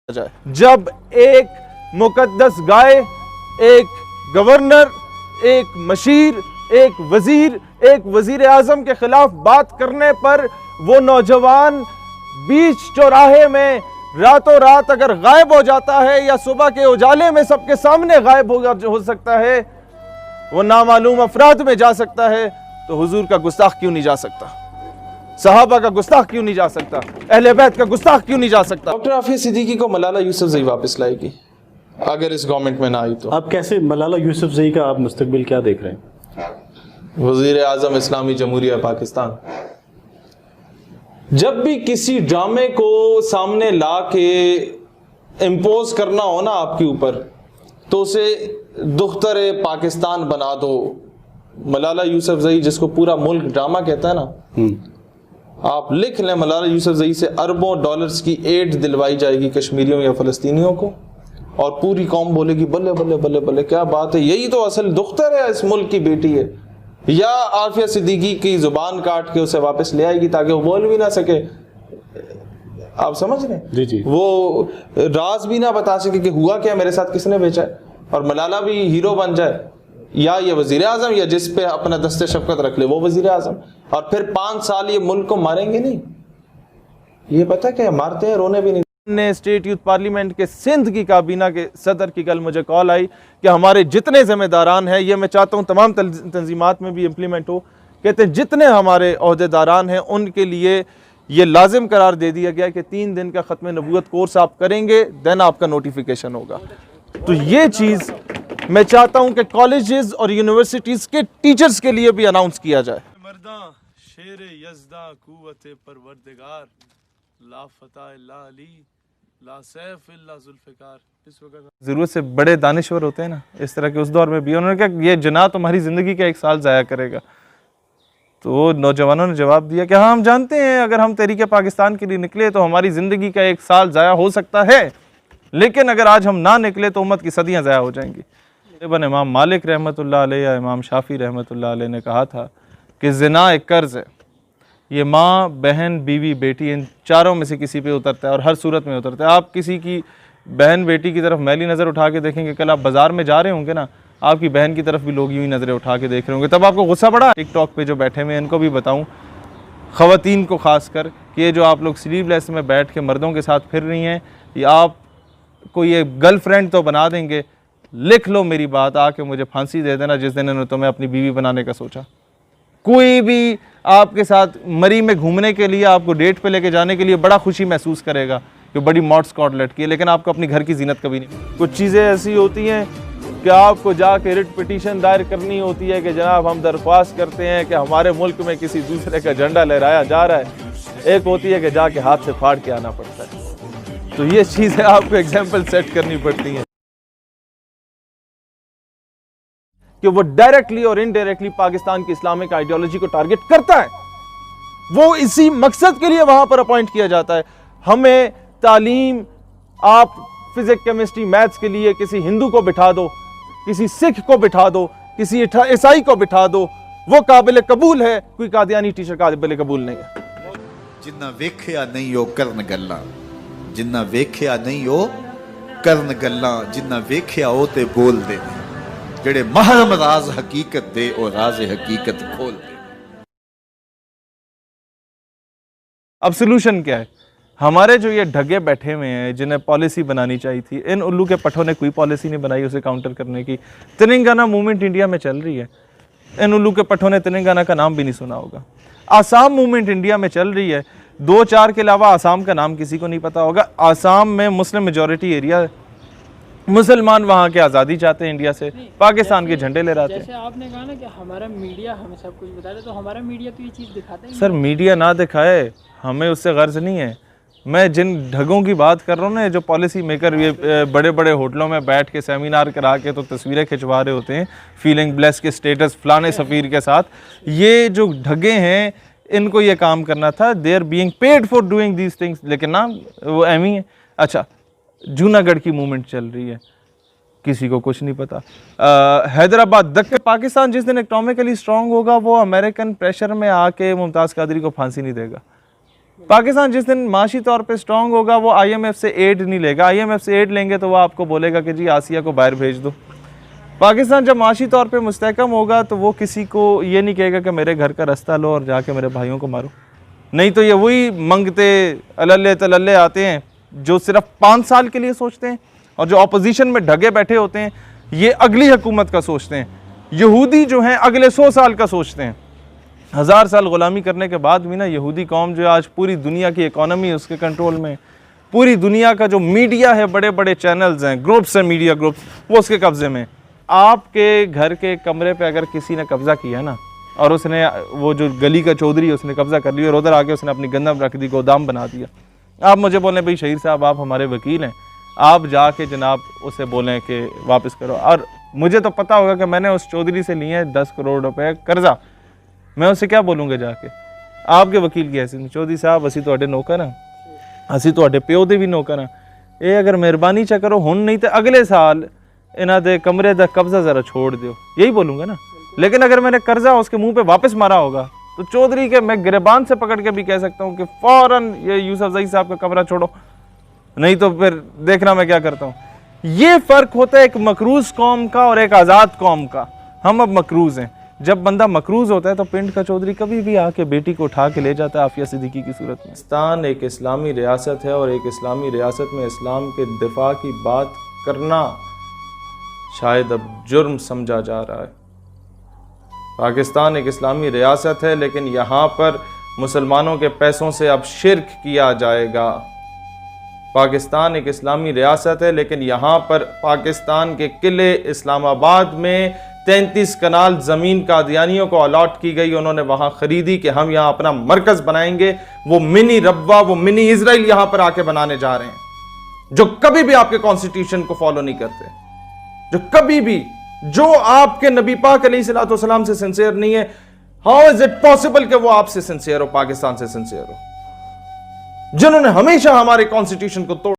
جائے جب ایک مقدس گائے، ایک گورنر، ایک مشیر، ایک وزیر اعظم کے خلاف بات کرنے پر وہ نوجوان بیچ چوراہے میں راتوں رات اگر غائب ہو جاتا ہے یا صبح کے اجالے میں سب کے سامنے غائب ہو سکتا ہے، وہ نامعلوم افراد میں جا سکتا ہے، تو حضور کا گستاخ کیوں نہیں جا سکتا؟ صحابہ کا گستاخ کیوں نہیں جا سکتا؟ اہل بیت کا گستاخ کیوں نہیں جا سکتا؟ ڈاکٹر عافیہ صدیقی کو ملالہ یوسفزئی واپس لائے گی اگر اس گورنمنٹ میں نہ آئی تو؟ آپ کیسے ملالہ یوسفزئی کا آپ مستقبل کیا دیکھ رہے ہیں؟ وزیر اعظم اسلامی جمہوریہ پاکستان جب بھی کسی ڈرامے کو سامنے لا کے امپوز کرنا ہو نا آپ کے اوپر، تو اسے دختر پاکستان بنا دو۔ ملالہ یوسفزئی جس کو پورا ملک ڈرامہ کہتا ہے نا، آپ لکھ لیں ملالہ یوسفزئی سے اربوں ڈالرز کی ایڈ دلوائی جائے گی کشمیریوں یا فلسطینیوں کو، اور پوری قوم بولے گی بلے بلے بلے بلے کیا بات ہے، یہی تو اصل دختر ہے، اس ملک کی بیٹی ہے۔ یا عافیہ صدیقی کی زبان کاٹ کے اسے واپس لے آئے گی تاکہ وہ بول بھی نہ سکے، آپ سمجھ رہے ہیں؟ جی وہ راز بھی نہ بتا سکے کہ ہوا کیا، میرے ساتھ کس نے بھیجا ہے، اور ملالہ بھی ہیرو بن جائے، یا یہ وزیر اعظم یا جس پہ اپنا دست شفقت رکھ لے وہ وزیر اعظم، اور پھر 5 سال یہ ملک کو ماریں گے نہیں۔ یہ پتہ کیا مارتے ہیں رونے بھی نہیں۔ نے اسٹیٹ یوتھ پارلیمنٹ کے سندھ کی کابینہ کے صدر کی کل مجھے کال آئی کہ ہمارے جتنے ذمہ داران ہیں، یہ میں چاہتا ہوں تمام تنظیمات میں بھی امپلیمنٹ ہو، کہتے ہیں جتنے ہمارے عہدے داران ہیں ان کے لیے یہ لازم قرار دے دیا گیا کہ 3 دن کا ختم نبوت کورس آپ کریں گے، دین آپ کا نوٹیفیکیشن ہوگا۔ تو یہ چیز میں چاہتا ہوں کہ کالجز اور یونیورسٹیز کے ٹیچرز کے لیے بھی اناؤنس کیا جائے۔ مرداں شیر یزداں قوت پروردگار، لا فتح الا علی، لا سیف الا ذوالفقار۔ اس وقت ضرورت سے بڑے دانشور ہوتے ہیں نا، اس طرح کے اس دور میں بھی انہوں نے کہا یہ جناح تمہاری زندگی کا 1 سال ضائع کرے گا۔ تو وہ نوجوانوں نے جواب دیا کہ ہاں ہم جانتے ہیں اگر ہم تحریک پاکستان کے لیے نکلے تو ہماری زندگی کا 1 سال ضائع ہو سکتا ہے، لیکن اگر آج ہم نہ نکلے تو امت کی صدیاں ضائع ہو جائیں گی۔ ابن امام مالک رحمۃ اللہ علیہ یا امام شافعی رحمۃ اللہ علیہ نے کہا تھا کہ زنا ایک قرض ہے، یہ ماں، بہن، بیوی، بیٹی، ان چاروں میں سے کسی پہ اترتا ہے اور ہر صورت میں اترتا ہے۔ آپ کسی کی بہن بیٹی کی طرف میلی نظر اٹھا کے دیکھیں گے، کل آپ بازار میں جا رہے ہوں گے نا، آپ کی بہن کی طرف بھی لوگ یوں ہی نظریں اٹھا کے دیکھ رہے ہوں گے، تب آپ کو غصہ بڑا۔ ٹک ٹاک پہ جو بیٹھے ہوئے ان کو بھی بتاؤں، خواتین کو خاص کر، کہ یہ جو آپ لوگ سلیو لیس میں بیٹھ کے مردوں کے ساتھ پھر رہی ہیں، یہ آپ کو یہ گرل فرینڈ تو بنا دیں گے، لکھ لو میری بات، آ کے مجھے پھانسی دے دینا جس دن انہوں نے تمہیں اپنی بیوی بنانے کا سوچا۔ کوئی بھی آپ کے ساتھ مری میں گھومنے کے لیے، آپ کو ڈیٹ پہ لے کے جانے کے لیے بڑا خوشی محسوس کرے گا کہ بڑی ماڈ اسکاٹ لٹکی ہے، لیکن آپ کو اپنی گھر کی زینت کبھی نہیں۔ کچھ چیزیں ایسی ہوتی ہیں کہ آپ کو جا کے ریٹ پٹیشن دائر کرنی ہوتی ہے کہ جناب ہم درخواست کرتے ہیں کہ ہمارے ملک میں کسی دوسرے کا جھنڈا لہرایا جا رہا ہے، ایک ہوتی ہے کہ جا کے ہاتھ سے پھاڑ کے آنا پڑتا ہے۔ تو یہ چیزیں آپ کو ایگزامپل سیٹ کرنی پڑتی ہیں کہ وہ ڈائریکٹلی اور انڈائریکٹلی پاکستان کی اسلامک آئیڈیالوجی کو ٹارگٹ کرتا ہے، وہ اسی مقصد کے لیے وہاں پر اپوائنٹ کیا جاتا ہے۔ ہمیں تعلیم، آپ فزکس، کیمسٹری، میتھس کے لیے کسی ہندو کو بٹھا دو، کسی سکھ کو بٹھا دو، کسی عیسائی کو بٹھا دو، وہ قابل قبول ہے، کوئی قادیانی ٹیچر قابل قبول نہیں ہے۔ جنہ ویکھیا نہیں ہو کرن گلاں، جنہ ویکھیا نہیں ہو کرن گلاں، جنہ ویکھیا ہو تے بول دے، جڑے محرم راز حقیقت دے اور راز حقیقت کھول دے۔ اب سلوشن کیا ہے؟ ہمارے جو یہ ڈھگے بیٹھے ہوئے ہیں جنہیں پالیسی بنانی چاہیے تھی، ان الو کے پٹھوں نے کوئی پالیسی نہیں بنائی اسے کاؤنٹر کرنے کی۔ تلنگانہ موومنٹ انڈیا میں چل رہی ہے، ان الو کے پٹھوں نے تلنگانہ کا نام بھی نہیں سنا ہوگا۔ آسام موومنٹ انڈیا میں چل رہی ہے، 2-4 کے علاوہ آسام کا نام کسی کو نہیں پتا ہوگا۔ آسام میں مسلم میجورٹی ایریا ہے، مسلمان وہاں کے آزادی چاہتے ہیں انڈیا سے، پاکستان کے جھنڈے لے رہتے ہیں۔ جیسے آپ نے کہا نا کہ ہمارا میڈیا ہمیں سب کچھ بتا رہا ہے، تو ہمارا میڈیا تو یہ چیز دکھاتا ہے۔ سر میڈیا نہ دکھائے، ہمیں اس سے غرض نہیں ہے۔ میں جن ڈھگوں کی بات کر رہا ہوں نا، جو پالیسی میکر یہ بڑے بڑے ہوٹلوں میں بیٹھ کے سیمینار کرا کے تو تصویریں کھنچوا رہے ہوتے ہیں فیلنگ بلیس کے سٹیٹس فلانے سفیر کے ساتھ، یہ جو ڈھگے ہیں ان کو یہ کام کرنا تھا، they are being paid for doing these things, لیکن نا وہ ایم ہی ہے۔ اچھا، جوناگڑھ کی موومنٹ چل رہی ہے، کسی کو کچھ نہیں پتا۔ حیدرآباد پاکستان جس دن اکنامکلی اسٹرانگ ہوگا وہ امریکن پریشر میں آ کے ممتاز قادری کو پھانسی نہیں دے گا۔ پاکستان جس دن معاشی طور پہ سٹرونگ ہوگا وہ IMF سے ایڈ نہیں لے گا. IMF سے ایڈ لیں گے تو وہ آپ کو بولے گا کہ جی آسیہ کو باہر بھیج دو. پاکستان جب معاشی طور پہ مستحکم ہوگا تو وہ کسی کو یہ نہیں کہے گا کہ میرے گھر کا رستہ لو اور جا کے میرے بھائیوں کو مارو. نہیں تو یہ وہی منگتے اللہ تللے آتے ہیں جو صرف 5 سال کے لیے سوچتے ہیں, اور جو اپوزیشن میں ڈھگے بیٹھے ہوتے ہیں یہ اگلی حکومت کا سوچتے ہیں. یہودی جو ہیں اگلے 100 سال کا سوچتے ہیں. 1000 سال غلامی کرنے کے بعد بھی نا یہودی قوم جو آج پوری دنیا کی اکانومی اس کے کنٹرول میں, پوری دنیا کا جو میڈیا ہے, بڑے بڑے چینلز ہیں, گروپس ہیں, میڈیا گروپس, وہ اس کے قبضے میں. آپ کے گھر کے کمرے پہ اگر کسی نے قبضہ کیا نا اور اس نے وہ جو گلی کا چودھری اس نے قبضہ کر لیا اور ادھر آ کے اس نے اپنی گندم رکھ دی, گودام بنا دیا, آپ مجھے بولیں بھائی شہیر صاحب آپ ہمارے وکیل ہیں, آپ جا کے جناب اسے بولیں کہ واپس کرو. اور مجھے تو پتہ ہوگا کہ میں نے اس چودھری سے لیے 10 کروڑ روپے قرضہ, میں اسے کیا بولوں گا جا کے آپ کے وکیل کی حیثیت میں, چودھری صاحب اسی تواڈے نوکر ہیں, اسی تواڈے پیو دے بھی نوکر ہیں, اے اگر مہربانی چا کرو ہن نہیں تے اگلے سال انہاں دے کمرے دا قبضہ ذرا چھوڑ دیو, یہی بولوں گا نا. لیکن اگر میں نے قرضہ اس کے منہ پہ واپس مارا ہوگا تو چودھری کے میں گریبان سے پکڑ کے بھی کہہ سکتا ہوں کہ فوراً یہ یوسف زئی صاحب کا کمرہ چھوڑو, نہیں تو پھر دیکھنا میں کیا کرتا ہوں. یہ فرق ہوتا ہے ایک مقروض قوم کا اور ایک آزاد قوم کا. ہم اب مقروض ہیں. جب بندہ مقروض ہوتا ہے تو پنڈ کا چودھری کبھی بھی آ کے بیٹی کو اٹھا کے لے جاتا ہے عافیہ صدیقی کی صورت میں. پاکستان ایک اسلامی ریاست ہے اور ایک اسلامی ریاست میں اسلام کے دفاع کی بات کرنا شاید اب جرم سمجھا جا رہا ہے. پاکستان ایک اسلامی ریاست ہے لیکن یہاں پر مسلمانوں کے پیسوں سے اب شرک کیا جائے گا. پاکستان ایک اسلامی ریاست ہے لیکن یہاں پر پاکستان کے قلعے اسلام آباد میں 33 کنال زمین قادیانیوں کو الاٹ کی گئی, انہوں نے وہاں خریدی کہ ہم یہاں اپنا مرکز بنائیں گے. وہ منی ربوہ, وہ منی اسرائیل یہاں پر آ کے بنانے جا رہے ہیں, جو کبھی بھی آپ کے کانسٹیٹیوشن کو فالو نہیں کرتے, جو کبھی بھی, جو آپ کے نبی پاک علیہ الصلوۃ والسلام سے سنسیئر نہیں ہے. ہاؤ از اٹ پاسبل کہ وہ آپ سے سنسیئر ہو, پاکستان سے سنسیئر ہو, جنہوں نے ہمیشہ ہمارے کانسٹیٹیوشن کو توڑ